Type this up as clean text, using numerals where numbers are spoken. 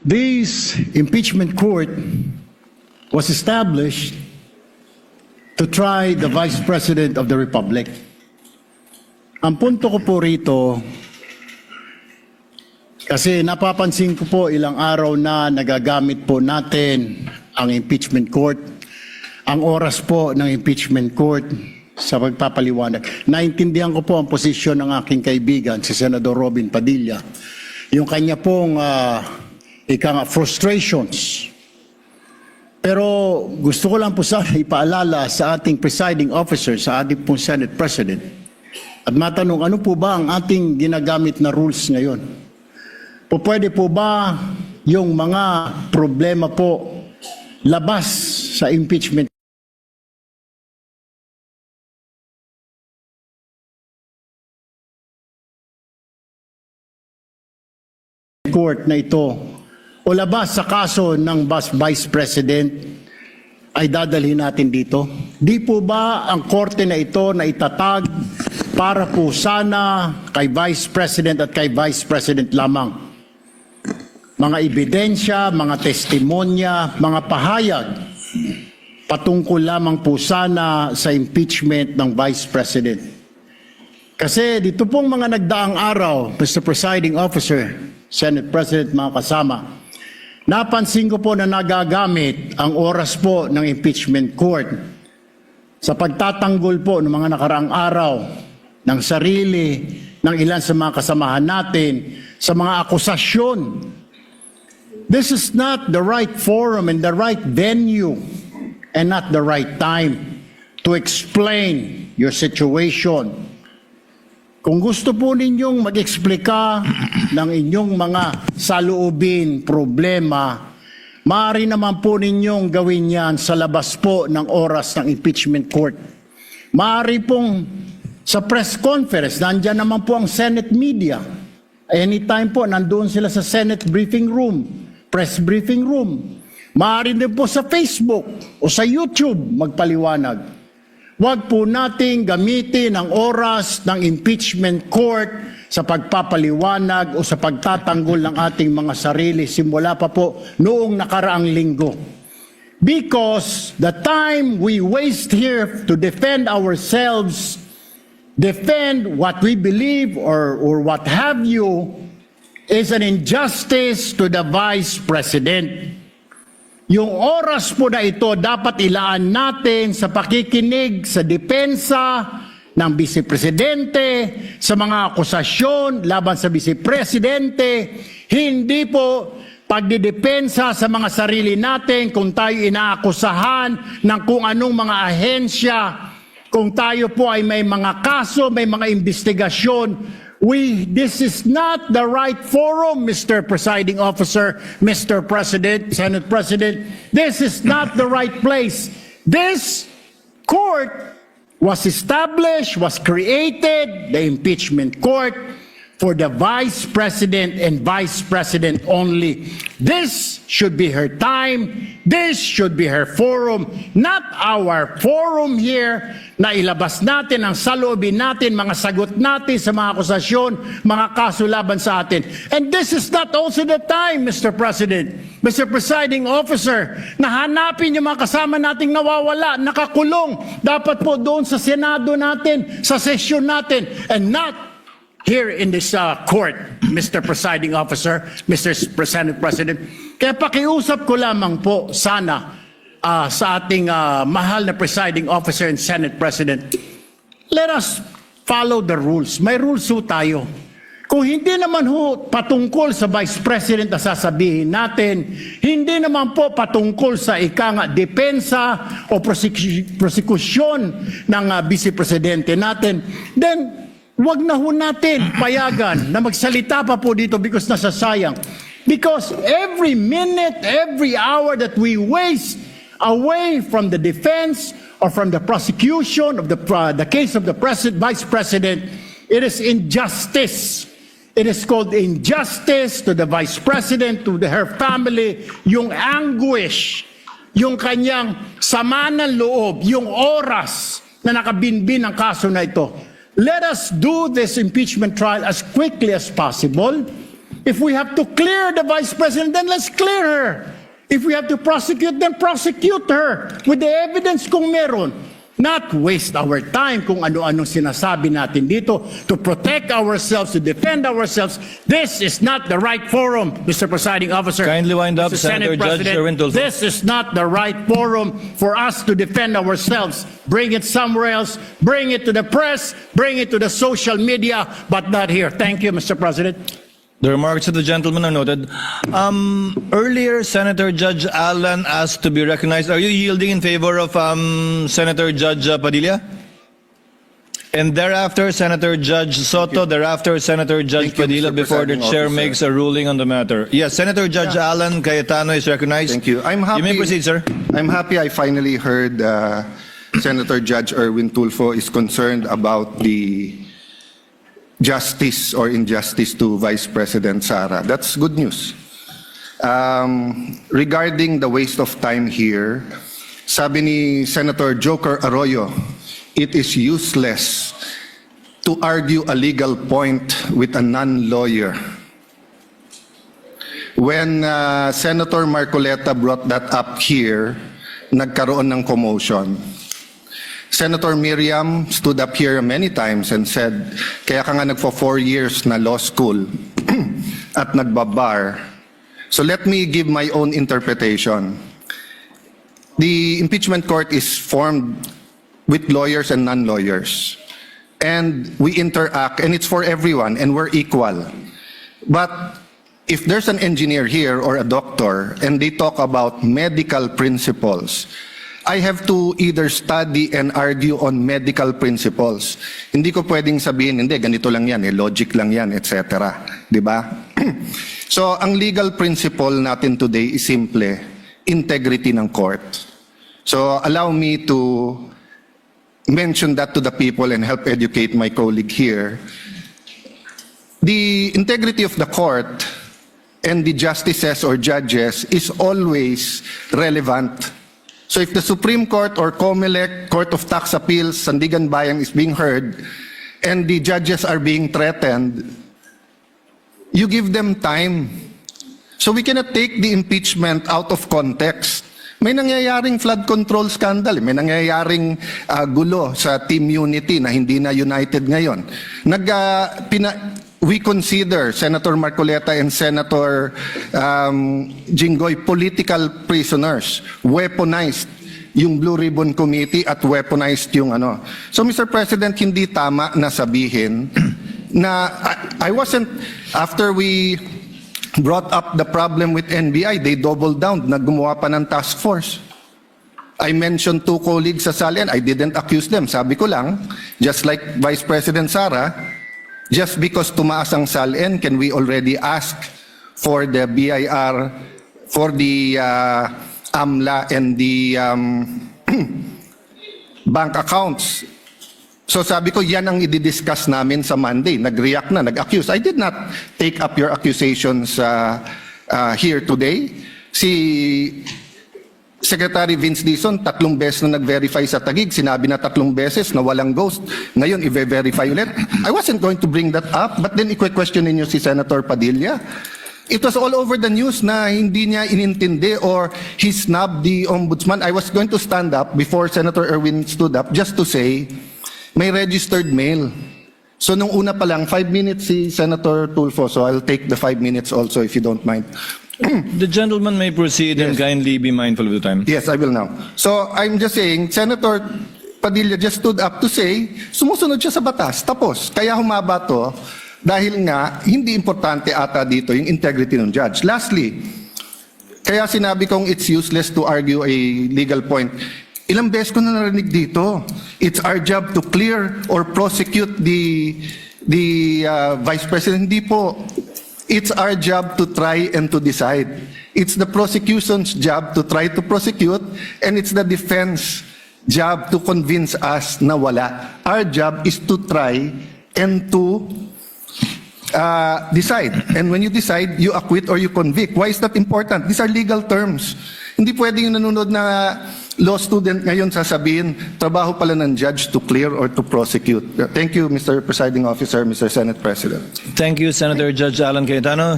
This impeachment court was established to try the Vice President of the Republic. Ang punto ko po rito, kasi napapansin ko po ilang araw na nagagamit po natin ang impeachment court, ang oras po ng impeachment court sa pagpapaliwanag. Naintindihan ko po ang posisyon ng aking kaibigan, si Senador Robin Padilla. Yung kanya pong frustrations. Pero gusto ko lang po sana ipaalala sa ating presiding officer, sa ating pong Senate President, at matanong, ano po ba ang ating ginagamit na rules ngayon? Pwede po ba yung mga problema po labas sa impeachment court na ito o labas sa kaso ng Vice President ay dadalhin natin dito? Di po ba ang korte na ito na itatag para po sana kay Vice President at kay Vice President lamang? Mga ebidensya, mga testimonya, mga pahayag patungkol lamang po sana sa impeachment ng Vice President. Kasi dito pong mga nagdaang araw, Mr. Presiding Officer, Senate President, mga kasama, napansin ko po na nagagamit ang oras po ng impeachment court sa pagtatanggol po ng mga nakaraang araw ng sarili ng ilan sa mga kasamahan natin sa mga akusasyon. This is not the right forum and the right venue and not the right time to explain your situation. Kung gusto po ninyong mag-eksplika ng inyong mga saloobin, problema, maaari naman po ninyong gawin yan sa labas po ng oras ng impeachment court. Maaari pong sa press conference, nandyan naman po ang Senate media. Anytime po, nandoon sila sa Senate briefing room, press briefing room. Maaari din po sa Facebook o sa YouTube magpaliwanag. Huwag po nating gamitin ang oras ng impeachment court sa pagpapaliwanag o sa pagtatanggol ng ating mga sarili simula pa po noong nakaraang linggo. Because the time we waste here to defend ourselves, defend what we believe or what have you, is an injustice to the Vice President. Yung oras po na ito dapat ilaan natin sa pakikinig sa depensa ng Vice Presidente, sa mga akusasyon laban sa Vice Presidente, hindi po pagdidepensa sa mga sarili natin kung tayo inaakusahan ng kung anong mga ahensya, kung tayo po ay may mga kaso, may mga investigasyon. This is not the right forum, Mr. Presiding Officer, Mr. President, Senate President. This is not the right place. This court was established, was created, the impeachment court, for the Vice President and Vice President only. This should be her time. This should be her forum, not our forum here na ilabas natin ang saloobin natin, mga sagot natin sa mga akusasyon, mga kaso laban sa atin. And this is not also the time, Mr. President, Mr. Presiding Officer, na hanapin yung mga kasama nating nawawala, nakakulong, dapat po doon sa Senado natin, sa sesyon natin, and not here in this court, Mr. Presiding Officer, Mr. Senate President. Kaya pakiusap ko lamang po sana sa ating mahal na Presiding Officer and Senate President, let us follow the rules. May rules ho tayo. Kung hindi naman ho patungkol sa Vice President na sasabihin natin, hindi naman po patungkol sa depensa o prosekusyon ng Vice Presidente natin, then wag na ho natin payagan na magsalita pa po dito because nasasayang. Because every minute, every hour that we waste away from the defense or from the prosecution of the case of the Vice President, it is injustice. It is called injustice to the Vice President, to her family, yung anguish, yung kanyang sama ng loob, yung oras na nakabinbin ang kaso na ito. Let us do this impeachment trial as quickly as possible. If we have to clear the Vice President, then let's clear her. If we have to prosecute, then prosecute her with the evidence kung meron. Not waste our time kung ano-anong sinasabi natin dito to protect ourselves, to defend ourselves. This is not the right forum, Mr. Presiding Officer. Kindly wind up, Mr. Senate Senator Judge President. Sherwin Tulfo. This is not the right forum for us to defend ourselves. Bring it somewhere else. Bring it to the press. Bring it to the social media, but not here. Thank you, Mr. President. The remarks of the gentleman are noted. Earlier, Senator Judge Alan asked to be recognized. Are you yielding in favor of Senator Judge Padilla? And thereafter, Senator Judge Soto. Thereafter, Senator Judge Thank you, Padilla, Mr. before the Presiding chair Officer. makes a ruling on the matter. Yes, Senator Judge Alan Cayetano is recognized. Thank you. I'm happy. You may proceed, sir. I'm happy I finally heard Senator Judge Erwin Tulfo is concerned about the justice or injustice to Vice President Sara. That's good news. Regarding the waste of time here, sabi ni Senator Joker Arroyo, it is useless to argue a legal point with a non-lawyer. When Senator Marcoleta brought that up here, nagkaroon ng commotion. Senator Miriam stood up here many times and said, kaya ka nga nagpo 4 years na law school at nagbabar. So let me give my own interpretation. The impeachment court is formed with lawyers and non-lawyers. And we interact, and it's for everyone, and we're equal. But if there's an engineer here or a doctor, and they talk about medical principles, I have to either study and argue on medical principles. Hindi ko pwedeng sabihin, hindi, ganito lang yan, logic lang yan, etc. Di ba? So, ang legal principle natin today is simple, integrity ng court. So, allow me to mention that to the people and help educate my colleague here. The integrity of the court and the justices or judges is always relevant. So if the Supreme Court or COMELEC, Court of Tax Appeals, Sandigan Bayan is being heard and the judges are being threatened, you give them time. So we cannot take the impeachment out of context. May nangyayaring flood control scandal, may nangyayaring gulo sa Team Unity na hindi na united ngayon. We consider Senator Marcoleta and Senator Jinggoy political prisoners, weaponized yung Blue Ribbon Committee at weaponized yung ano. So Mr. President, hindi tama na sabihin na I wasn't, after we brought up the problem with NBI, they doubled down, naggumawa pa ng task force. I mentioned 2 colleagues sa Salian, I didn't accuse them. Sabi ko lang, just like Vice President Sara, just because tumaas ang SALN, can we already ask for the BIR, for the AMLA and the bank accounts? So sabi ko, yan ang i-discuss namin sa Monday. Nag-react na, nag-accuse. I did not take up your accusations here today. Si Secretary Vince Dizon, 3 beses na nag-verify sa Taguig, sinabi na 3 beses na walang ghost. Ngayon, i-verify ulit. I wasn't going to bring that up, but then i-question ninyo si Senator Padilla. It was all over the news na hindi niya inintindi or he snubbed the ombudsman. I was going to stand up before Senator Erwin stood up just to say, may registered mail. So nung una pa lang, 5 minutes si Senator Tulfo, so I'll take the 5 minutes also if you don't mind. The gentleman may proceed and kindly be mindful of the time. Yes, I will now. So I'm just saying, Senator Padilla just stood up to say, sumusunod siya sa batas. Tapos, kaya humaba to, dahil nga, hindi importante ata dito yung integrity ng judge. Lastly, kaya sinabi kong it's useless to argue a legal point. Ilang beses ko na narinig dito. It's our job to clear or prosecute the Vice President. Hindi po. It's our job to try and to decide. It's the prosecution's job to try to prosecute, and it's the defense job to convince us na wala. Our job is to try and to decide. And when you decide, you acquit or you convict. Why is that important? These are legal terms. Hindi pwedeng yung nanonood na law student ngayon sasabihin, trabaho pala ng judge to clear or to prosecute. Thank you, Mr. Presiding Officer, Mr. Senate President. Thank you, Senator Judge Alan Cayetano.